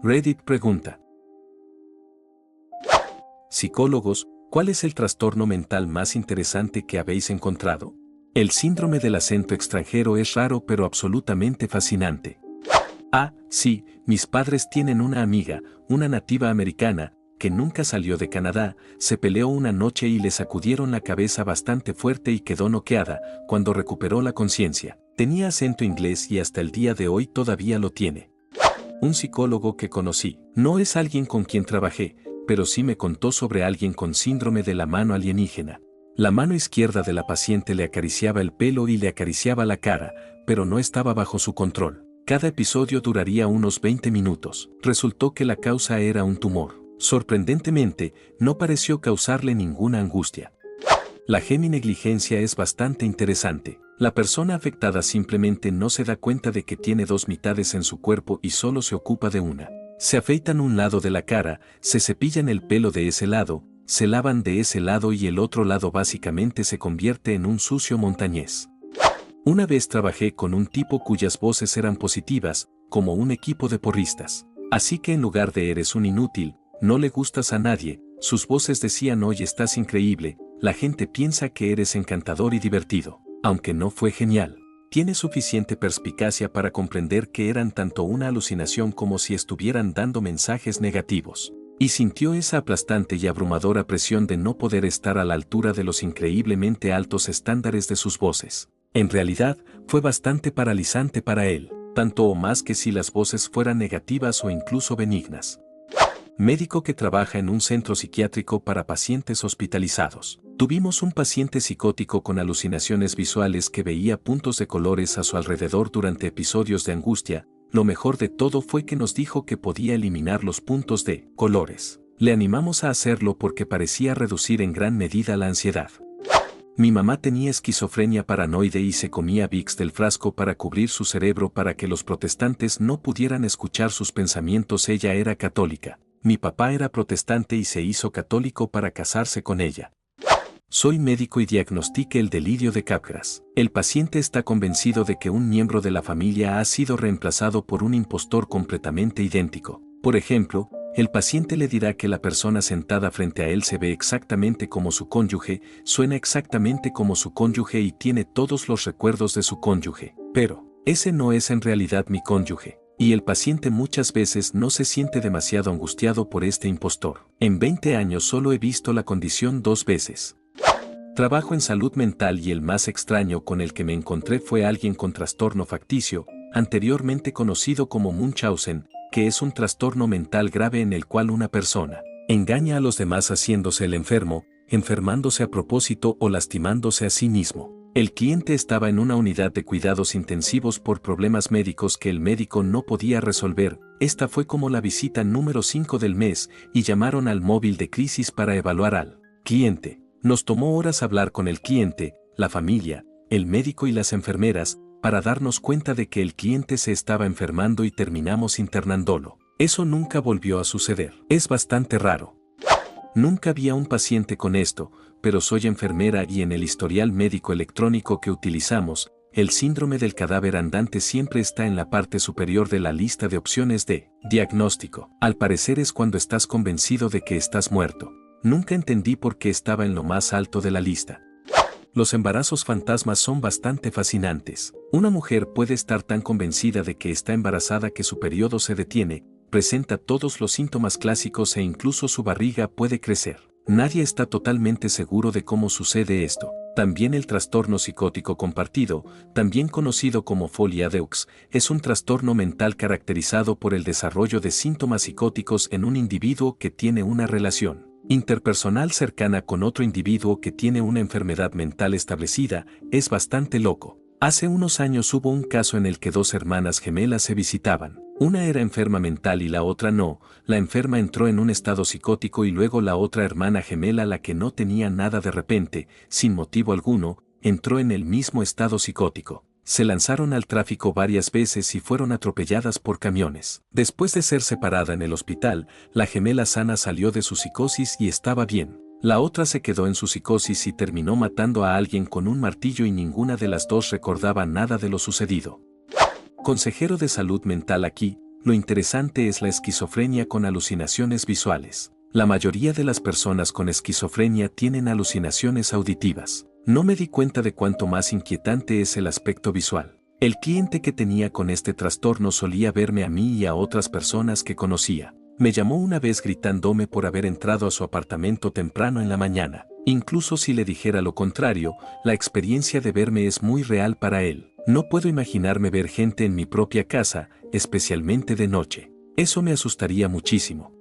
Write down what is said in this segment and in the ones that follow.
Reddit pregunta. Psicólogos, ¿cuál es el trastorno mental más interesante que habéis encontrado? El síndrome del acento extranjero es raro pero absolutamente fascinante. Sí, mis padres tienen una amiga, una nativa americana, que nunca salió de Canadá, se peleó una noche y le sacudieron la cabeza bastante fuerte y quedó noqueada. Cuando recuperó la conciencia, tenía acento inglés y hasta el día de hoy todavía lo tiene. Un psicólogo que conocí, no es alguien con quien trabajé, pero sí me contó sobre alguien con síndrome de la mano alienígena. La mano izquierda de la paciente le acariciaba el pelo y le acariciaba la cara, pero no estaba bajo su control. Cada episodio duraría unos 20 minutos. Resultó que la causa era un tumor. Sorprendentemente, no pareció causarle ninguna angustia. La geminegligencia es bastante interesante. La persona afectada simplemente no se da cuenta de que tiene dos mitades en su cuerpo y solo se ocupa de una. Se afeitan un lado de la cara, se cepillan el pelo de ese lado, se lavan de ese lado y el otro lado básicamente se convierte en un sucio montañés. Una vez trabajé con un tipo cuyas voces eran positivas, como un equipo de porristas. Así que en lugar de eres un inútil, no le gustas a nadie, sus voces decían hoy estás increíble, la gente piensa que eres encantador y divertido. Aunque no fue genial, tiene suficiente perspicacia para comprender que eran tanto una alucinación como si estuvieran dando mensajes negativos. Y sintió esa aplastante y abrumadora presión de no poder estar a la altura de los increíblemente altos estándares de sus voces. En realidad, fue bastante paralizante para él, tanto o más que si las voces fueran negativas o incluso benignas. Médico que trabaja en un centro psiquiátrico para pacientes hospitalizados. Tuvimos un paciente psicótico con alucinaciones visuales que veía puntos de colores a su alrededor durante episodios de angustia. Lo mejor de todo fue que nos dijo que podía eliminar los puntos de colores. Le animamos a hacerlo porque parecía reducir en gran medida la ansiedad. Mi mamá tenía esquizofrenia paranoide y se comía Vicks del frasco para cubrir su cerebro para que los protestantes no pudieran escuchar sus pensamientos. Ella era católica. Mi papá era protestante y se hizo católico para casarse con ella. Soy médico y diagnostiqué el delirio de Capgras. El paciente está convencido de que un miembro de la familia ha sido reemplazado por un impostor completamente idéntico. Por ejemplo, el paciente le dirá que la persona sentada frente a él se ve exactamente como su cónyuge, suena exactamente como su cónyuge y tiene todos los recuerdos de su cónyuge. Pero, ese no es en realidad mi cónyuge. Y el paciente muchas veces no se siente demasiado angustiado por este impostor. En 20 años solo he visto la condición 2 veces. Trabajo en salud mental y el más extraño con el que me encontré fue alguien con trastorno facticio, anteriormente conocido como Munchausen, que es un trastorno mental grave en el cual una persona engaña a los demás haciéndose el enfermo, enfermándose a propósito o lastimándose a sí mismo. El cliente estaba en una unidad de cuidados intensivos por problemas médicos que el médico no podía resolver. Esta fue como la visita número 5 del mes y llamaron al móvil de crisis para evaluar al cliente. Nos tomó horas hablar con el cliente, la familia, el médico y las enfermeras, para darnos cuenta de que el cliente se estaba enfermando y terminamos internándolo. Eso nunca volvió a suceder. Es bastante raro. Nunca había un paciente con esto, pero soy enfermera y en el historial médico electrónico que utilizamos, el síndrome del cadáver andante siempre está en la parte superior de la lista de opciones de diagnóstico. Al parecer es cuando estás convencido de que estás muerto. Nunca entendí por qué estaba en lo más alto de la lista. Los embarazos fantasmas son bastante fascinantes. Una mujer puede estar tan convencida de que está embarazada que su periodo se detiene, presenta todos los síntomas clásicos e incluso su barriga puede crecer. Nadie está totalmente seguro de cómo sucede esto. También el trastorno psicótico compartido, también conocido como folia deux, es un trastorno mental caracterizado por el desarrollo de síntomas psicóticos en un individuo que tiene una relación interpersonal cercana con otro individuo que tiene una enfermedad mental establecida. Es bastante loco. Hace unos años hubo un caso en el que 2 hermanas gemelas se visitaban. Una era enferma mental y la otra no. La enferma entró en un estado psicótico y luego la otra hermana gemela, la que no tenía nada, de repente, sin motivo alguno, entró en el mismo estado psicótico. Se lanzaron al tráfico varias veces y fueron atropelladas por camiones. Después de ser separada en el hospital, la gemela sana salió de su psicosis y estaba bien. La otra se quedó en su psicosis y terminó matando a alguien con un martillo y ninguna de las dos recordaba nada de lo sucedido. Consejero de salud mental aquí, lo interesante es la esquizofrenia con alucinaciones visuales. La mayoría de las personas con esquizofrenia tienen alucinaciones auditivas. No me di cuenta de cuánto más inquietante es el aspecto visual. El cliente que tenía con este trastorno solía verme a mí y a otras personas que conocía. Me llamó una vez gritándome por haber entrado a su apartamento temprano en la mañana. Incluso si le dijera lo contrario, la experiencia de verme es muy real para él. No puedo imaginarme ver gente en mi propia casa, especialmente de noche. Eso me asustaría muchísimo.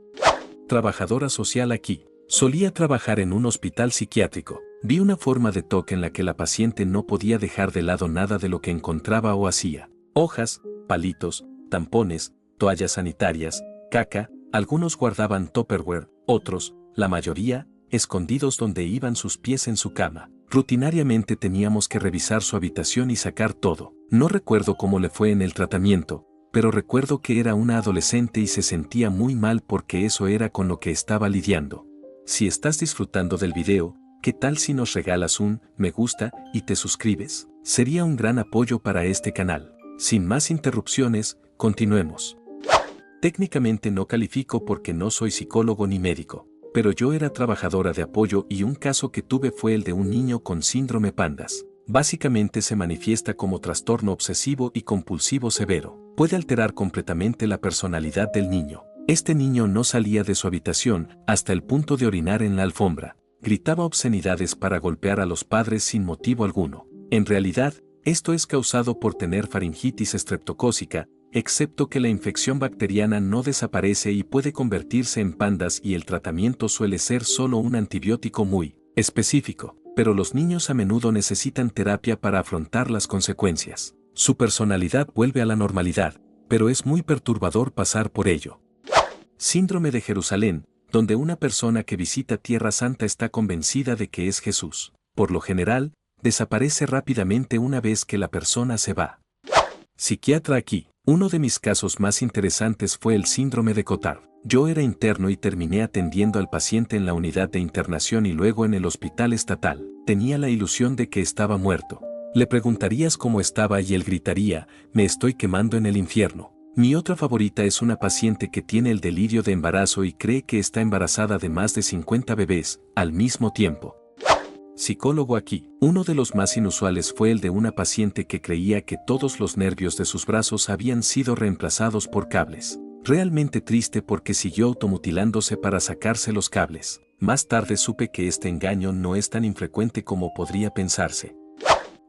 Trabajadora social aquí. Solía trabajar en un hospital psiquiátrico. Vi una forma de toque en la que la paciente no podía dejar de lado nada de lo que encontraba o hacía. Hojas, palitos, tampones, toallas sanitarias, caca. Algunos guardaban Tupperware, otros, la mayoría, escondidos donde iban sus pies en su cama. Rutinariamente teníamos que revisar su habitación y sacar todo. No recuerdo cómo le fue en el tratamiento, pero recuerdo que era una adolescente y se sentía muy mal porque eso era con lo que estaba lidiando. Si estás disfrutando del video, ¿qué tal si nos regalas un me gusta y te suscribes? Sería un gran apoyo para este canal. Sin más interrupciones, continuemos. Técnicamente no califico porque no soy psicólogo ni médico, pero yo era trabajadora de apoyo y un caso que tuve fue el de un niño con síndrome PANDAS. Básicamente se manifiesta como trastorno obsesivo y compulsivo severo. Puede alterar completamente la personalidad del niño. Este niño no salía de su habitación hasta el punto de orinar en la alfombra. Gritaba obscenidades para golpear a los padres sin motivo alguno. En realidad, esto es causado por tener faringitis estreptocócica, excepto que la infección bacteriana no desaparece y puede convertirse en PANDAS y el tratamiento suele ser solo un antibiótico muy específico, pero los niños a menudo necesitan terapia para afrontar las consecuencias. Su personalidad vuelve a la normalidad, pero es muy perturbador pasar por ello. Síndrome de Jerusalén, donde una persona que visita Tierra Santa está convencida de que es Jesús. Por lo general, desaparece rápidamente una vez que la persona se va. Psiquiatra aquí. Uno de mis casos más interesantes fue el síndrome de Cotard. Yo era interno y terminé atendiendo al paciente en la unidad de internación y luego en el hospital estatal. Tenía la ilusión de que estaba muerto. Le preguntarías cómo estaba y él gritaría, me estoy quemando en el infierno. Mi otra favorita es una paciente que tiene el delirio de embarazo y cree que está embarazada de más de 50 bebés al mismo tiempo. Psicólogo aquí. Uno de los más inusuales fue el de una paciente que creía que todos los nervios de sus brazos habían sido reemplazados por cables. Realmente triste porque siguió automutilándose para sacarse los cables. Más tarde supe que este engaño no es tan infrecuente como podría pensarse.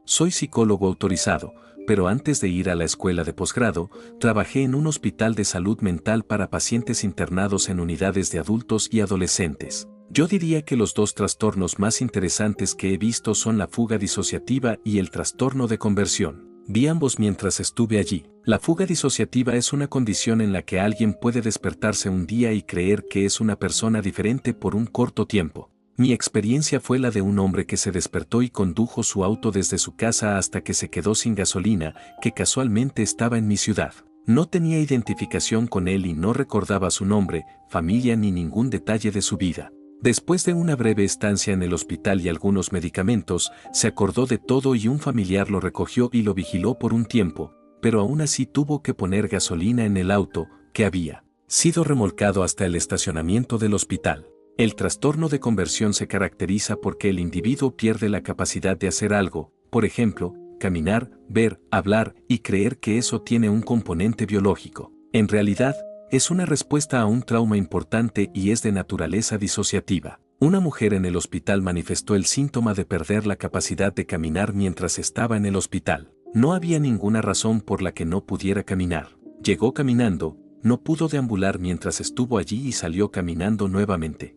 Soy psicólogo autorizado, pero antes de ir a la escuela de posgrado, trabajé en un hospital de salud mental para pacientes internados en unidades de adultos y adolescentes. Yo diría que los dos trastornos más interesantes que he visto son la fuga disociativa y el trastorno de conversión. Vi ambos mientras estuve allí. La fuga disociativa es una condición en la que alguien puede despertarse un día y creer que es una persona diferente por un corto tiempo. Mi experiencia fue la de un hombre que se despertó y condujo su auto desde su casa hasta que se quedó sin gasolina, que casualmente estaba en mi ciudad. No tenía identificación con él y no recordaba su nombre, familia ni ningún detalle de su vida. Después de una breve estancia en el hospital y algunos medicamentos, se acordó de todo y un familiar lo recogió y lo vigiló por un tiempo, pero aún así tuvo que poner gasolina en el auto, que había sido remolcado hasta el estacionamiento del hospital. El trastorno de conversión se caracteriza porque el individuo pierde la capacidad de hacer algo, por ejemplo, caminar, ver, hablar y creer que eso tiene un componente biológico. En realidad, es una respuesta a un trauma importante y es de naturaleza disociativa. Una mujer en el hospital manifestó el síntoma de perder la capacidad de caminar mientras estaba en el hospital. No había ninguna razón por la que no pudiera caminar. Llegó caminando, no pudo deambular mientras estuvo allí y salió caminando nuevamente.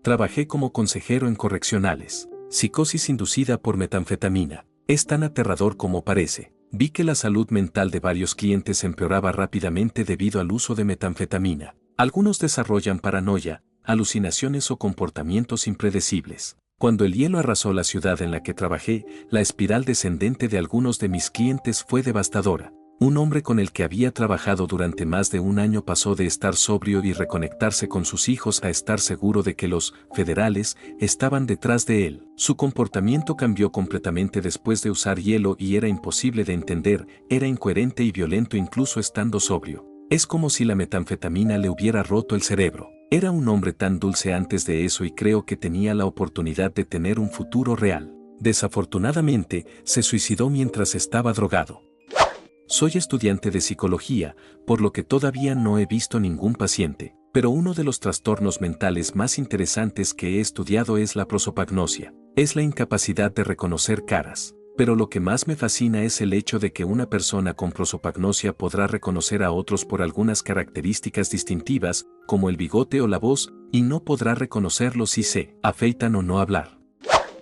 Trabajé como consejero en correccionales. Psicosis inducida por metanfetamina. Es tan aterrador como parece. Vi que la salud mental de varios clientes empeoraba rápidamente debido al uso de metanfetamina. Algunos desarrollan paranoia, alucinaciones o comportamientos impredecibles. Cuando el hielo arrasó la ciudad en la que trabajé, la espiral descendente de algunos de mis clientes fue devastadora. Un hombre con el que había trabajado durante más de un año pasó de estar sobrio y reconectarse con sus hijos a estar seguro de que los federales estaban detrás de él. Su comportamiento cambió completamente después de usar hielo y era imposible de entender, era incoherente y violento incluso estando sobrio. Es como si la metanfetamina le hubiera roto el cerebro. Era un hombre tan dulce antes de eso y creo que tenía la oportunidad de tener un futuro real. Desafortunadamente, se suicidó mientras estaba drogado. Soy estudiante de psicología, por lo que todavía no he visto ningún paciente, pero uno de los trastornos mentales más interesantes que he estudiado es la prosopagnosia. Es la incapacidad de reconocer caras. Pero lo que más me fascina es el hecho de que una persona con prosopagnosia podrá reconocer a otros por algunas características distintivas, como el bigote o la voz, y no podrá reconocerlos si se afeitan o no hablar.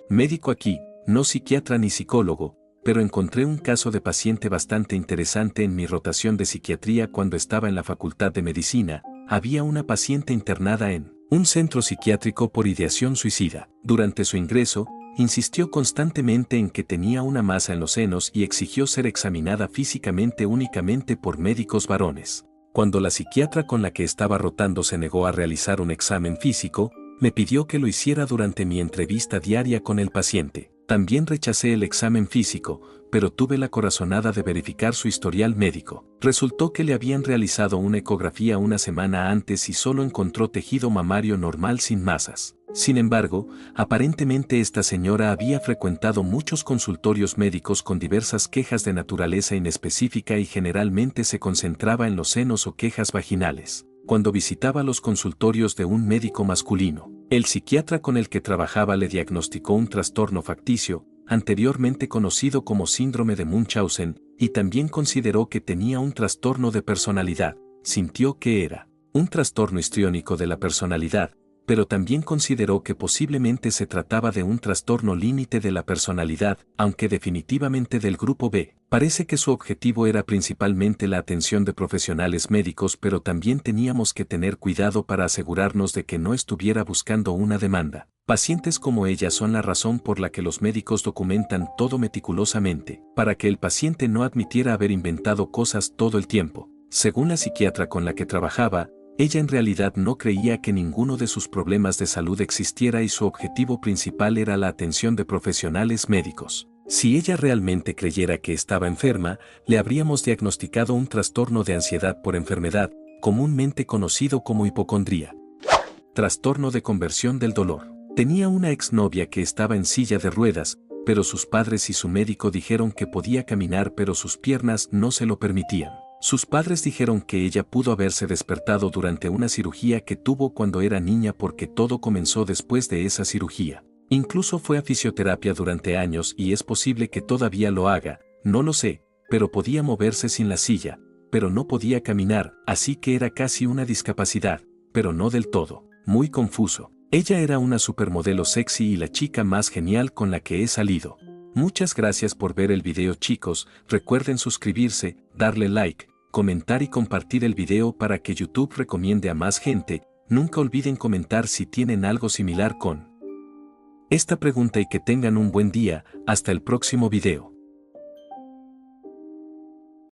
Médico aquí, no psiquiatra ni psicólogo, pero encontré un caso de paciente bastante interesante en mi rotación de psiquiatría cuando estaba en la Facultad de Medicina. Había una paciente internada en un centro psiquiátrico por ideación suicida. Durante su ingreso, insistió constantemente en que tenía una masa en los senos y exigió ser examinada físicamente únicamente por médicos varones. Cuando la psiquiatra con la que estaba rotando se negó a realizar un examen físico, me pidió que lo hiciera durante mi entrevista diaria con el paciente. También rechacé el examen físico, pero tuve la corazonada de verificar su historial médico. Resultó que le habían realizado una ecografía una semana antes y solo encontró tejido mamario normal sin masas. Sin embargo, aparentemente esta señora había frecuentado muchos consultorios médicos con diversas quejas de naturaleza inespecífica y generalmente se concentraba en los senos o quejas vaginales. Cuando visitaba los consultorios de un médico masculino, el psiquiatra con el que trabajaba le diagnosticó un trastorno facticio, anteriormente conocido como síndrome de Munchausen, y también consideró que tenía un trastorno de personalidad. Sintió que era un trastorno histriónico de la personalidad, pero también consideró que posiblemente se trataba de un trastorno límite de la personalidad, aunque definitivamente del grupo B. Parece que su objetivo era principalmente la atención de profesionales médicos, pero también teníamos que tener cuidado para asegurarnos de que no estuviera buscando una demanda. Pacientes como ella son la razón por la que los médicos documentan todo meticulosamente, para que el paciente no admitiera haber inventado cosas todo el tiempo. Según la psiquiatra con la que trabajaba, ella en realidad no creía que ninguno de sus problemas de salud existiera y su objetivo principal era la atención de profesionales médicos. Si ella realmente creyera que estaba enferma, le habríamos diagnosticado un trastorno de ansiedad por enfermedad, comúnmente conocido como hipocondría. Trastorno de conversión del dolor. Tenía una exnovia que estaba en silla de ruedas, pero sus padres y su médico dijeron que podía caminar, pero sus piernas no se lo permitían. Sus padres dijeron que ella pudo haberse despertado durante una cirugía que tuvo cuando era niña porque todo comenzó después de esa cirugía. Incluso fue a fisioterapia durante años y es posible que todavía lo haga, no lo sé, pero podía moverse sin la silla, pero no podía caminar, así que era casi una discapacidad, pero no del todo. Muy confuso. Ella era una supermodelo sexy y la chica más genial con la que he salido. Muchas gracias por ver el video, chicos. Recuerden suscribirse, darle like, comentar y compartir el video para que YouTube recomiende a más gente. Nunca olviden comentar si tienen algo similar con esta pregunta y que tengan un buen día. Hasta el próximo video.